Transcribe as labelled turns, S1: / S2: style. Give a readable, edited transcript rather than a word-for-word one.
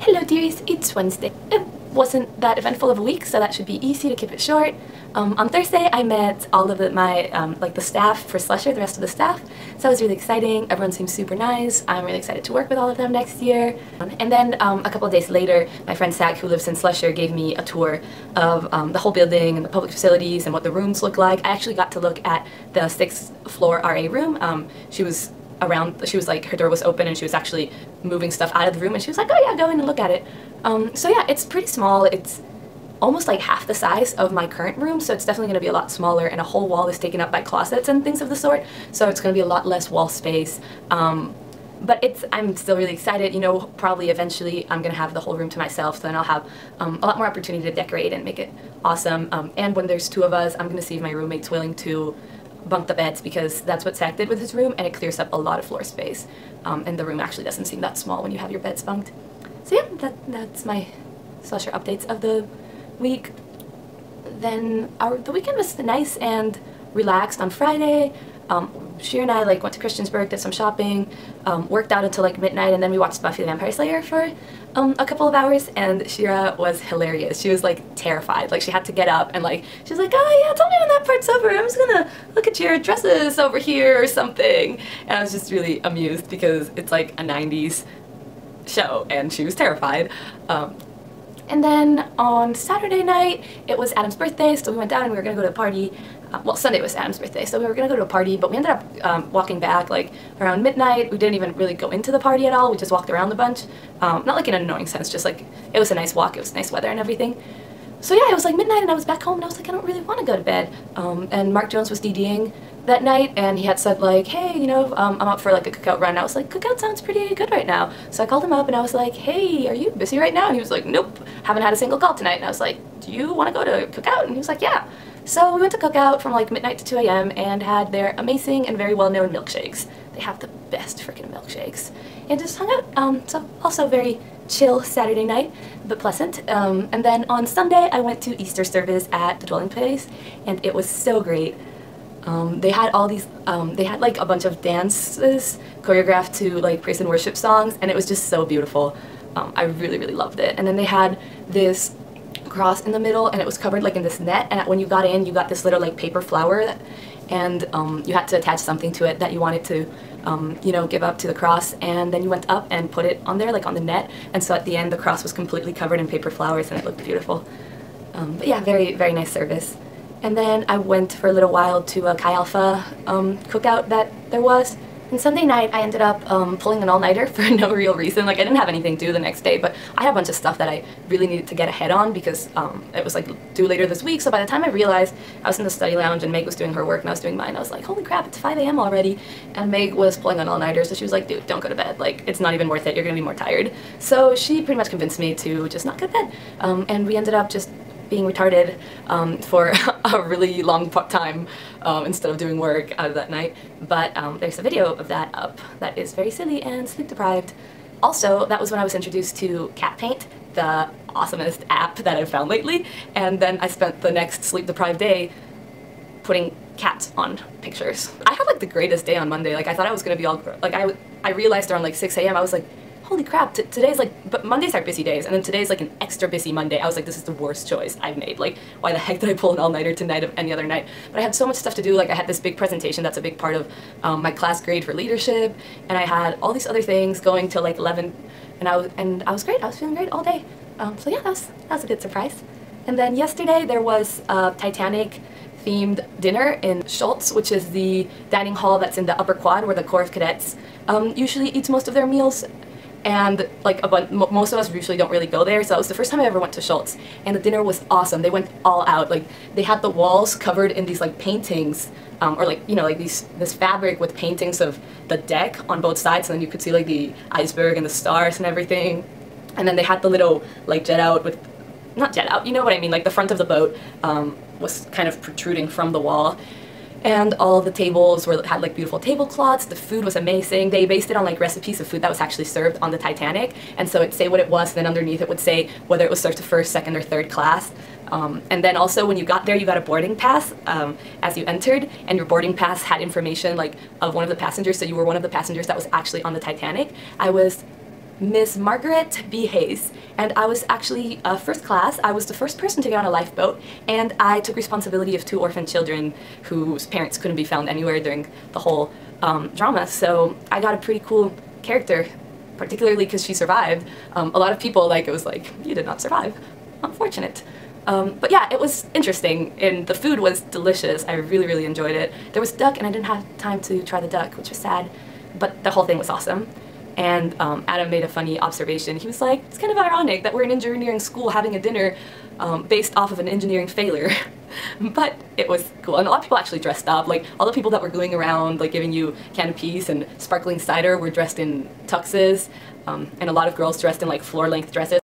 S1: Hello dearies, it's Wednesday. It wasn't that eventful of a week, so that should be easy to keep it short. On Thursday I met all of the staff for Slusher, the rest of the staff, so that was really exciting. Everyone seems super nice. I'm really excited to work with all of them next year. And then a couple of days later, my friend Zach, who lives in Slusher, gave me a tour of the whole building and the public facilities and what the rooms look like. I actually got to look at the 6th floor RA room. She was like, her door was open and she was actually moving stuff out of the room, and she was like, oh yeah, go in and look at it. So yeah, it's pretty small. It's almost like half the size of my current room, so it's definitely going to be a lot smaller, and a whole wall is taken up by closets and things of the sort, so it's going to be a lot less wall space. But I'm still really excited. You know, probably eventually I'm going to have the whole room to myself, so then I'll have a lot more opportunity to decorate and make it awesome. And when there's 2 of us, I'm going to see if my roommate's willing to bunk the beds, because that's what Zach did with his room, and it clears up a lot of floor space. And the room actually doesn't seem that small when you have your beds bunked. So yeah, that's my Slusher updates of the week. Then the weekend was nice and relaxed. On Friday, Shira and I went to Christiansburg, did some shopping, worked out until midnight, and then we watched Buffy the Vampire Slayer for a couple of hours, and Shira was hilarious. She was terrified. She had to get up and she was like, oh yeah, tell me when that part's over. I'm just gonna look at your dresses over here or something. And I was just really amused because it's like a 90s show, and she was terrified. And then on Saturday night, it was Adam's birthday, so we went down and we were gonna go to a party. Well, Sunday was Adam's birthday, so we were gonna go to a party, but we ended up walking back around midnight. We didn't even really go into the party at all. We just walked around a bunch. Not in an annoying sense, just it was a nice walk. It was nice weather and everything. So yeah, it was midnight and I was back home and I was like, I don't really want to go to bed. And Mark Jones was DDing that night, and he had said hey, you know, I'm up for a cookout run. I was like, cookout sounds pretty good right now. So I called him up and I was like, hey, are you busy right now? And he was like, nope, haven't had a single call tonight. And I was like, do you want to go to cookout? And he was like, yeah. So we went to cookout from midnight to 2 a.m. and had their amazing and very well-known milkshakes. They have the best freaking milkshakes. And just hung out. So also very chill Saturday night, but pleasant. And then on Sunday I went to Easter service at the Dwelling Place, and it was so great. They had all these, they had a bunch of dances choreographed to praise and worship songs, and it was just so beautiful. I really, really loved it. And then they had this cross in the middle, and it was covered in this net, and when you got in, you got this little paper flower, and you had to attach something to it that you wanted to you know, give up to the cross, and then you went up and put it on there on the net, and so at the end the cross was completely covered in paper flowers, and it looked beautiful. But yeah, very, very nice service. And then I went for a little while to a Chi Alpha cookout that there was. And Sunday night I ended up pulling an all-nighter for no real reason. I didn't have anything due the next day, but I had a bunch of stuff that I really needed to get ahead on because it was due later this week. So by the time I realized, I was in the study lounge and Meg was doing her work and I was doing mine. I was like, holy crap, it's 5 a.m. already. And Meg was pulling an all-nighter, so she was like, dude, don't go to bed. It's not even worth it. You're gonna be more tired. So she pretty much convinced me to just not go to bed. And we ended up just being retarded for a really long time instead of doing work out of that night. But there's a video of that up that is very silly and sleep deprived. Also, that was when I was introduced to Cat Paint, the awesomest app that I've found lately, and then I spent the next sleep deprived day putting cats on pictures. I had the greatest day on Monday. I thought I was gonna be all I realized around 6 a.m. I was like, holy crap, today's but Mondays are busy days, and then today's an extra busy Monday. I was like, this is the worst choice I've made. Why the heck did I pull an all-nighter tonight of any other night? But I had so much stuff to do. I had this big presentation that's a big part of my class grade for leadership, and I had all these other things going till 11, and I was great. I was feeling great all day. So yeah, that was a good surprise. And then yesterday there was a Titanic themed dinner in Schultz, which is the dining hall that's in the upper quad where the Corps of Cadets usually eats most of their meals. And most of us usually don't really go there, so it was the first time I ever went to Schultz, and the dinner was awesome. They went all out. They had the walls covered in these paintings, or you know, this fabric with paintings of the deck on both sides, and then you could see the iceberg and the stars and everything. And then they had the little jet out with, not jet out, you know what I mean, the front of the boat was kind of protruding from the wall. And all of the tables had beautiful tablecloths. The food was amazing. They based it on recipes of food that was actually served on the Titanic, and so it'd say what it was, and then underneath it would say whether it was served to first, second, or third class. And then also when you got there, you got a boarding pass as you entered, and your boarding pass had information of one of the passengers, so you were one of the passengers that was actually on the Titanic. I was Miss Margaret B. Hayes, and I was actually first class. I was the first person to get on a lifeboat, and I took responsibility of 2 orphan children whose parents couldn't be found anywhere during the whole drama. So I got a pretty cool character, particularly because she survived. A lot of people, like, it was like, you did not survive. Unfortunate. But yeah, it was interesting, and the food was delicious. I really, really enjoyed it. There was duck, and I didn't have time to try the duck, which was sad, but the whole thing was awesome. And Adam made a funny observation. He was like, it's kind of ironic that we're in engineering school having a dinner based off of an engineering failure. But it was cool, and a lot of people actually dressed up. Like, all the people that were going around, like, giving you canapés and sparkling cider were dressed in tuxes, and a lot of girls dressed in, like, floor-length dresses.